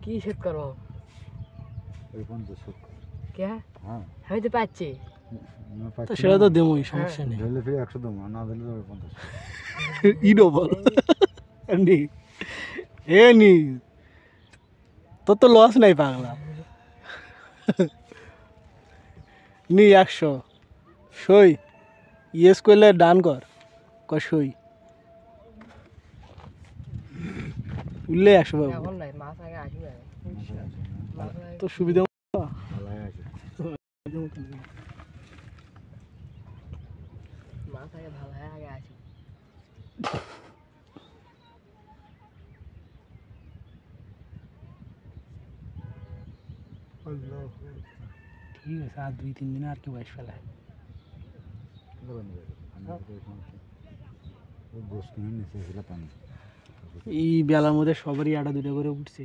কি সেট করো ওই 50 কে হ্যাঁ আমি তো পাচ্ছি তো সেটা তো দেবই, সমস্যা নেই। ধরলে ফিরে 100 দেবো, না ধরলে তো 50। ইডো বল নি এ নি তোর তো লস নাই পাগলা। নি 100 সই ইয়েস করলে ডান কর সই উঠলে 100 পাবো। এখন নাই মাছ আগে আসবে মাছ আগে তো সুবিধা মতো ভালো আছে। মাছ আগে ভালো হয় আগে আসবে ঠিক আছে, আর 2-3 দিনে আর কি বয়স ফেলায়। গোস কিনে নিচে ছিল পানি। এই বেলার মধ্যে সবারই 1-2 করে উঠছে।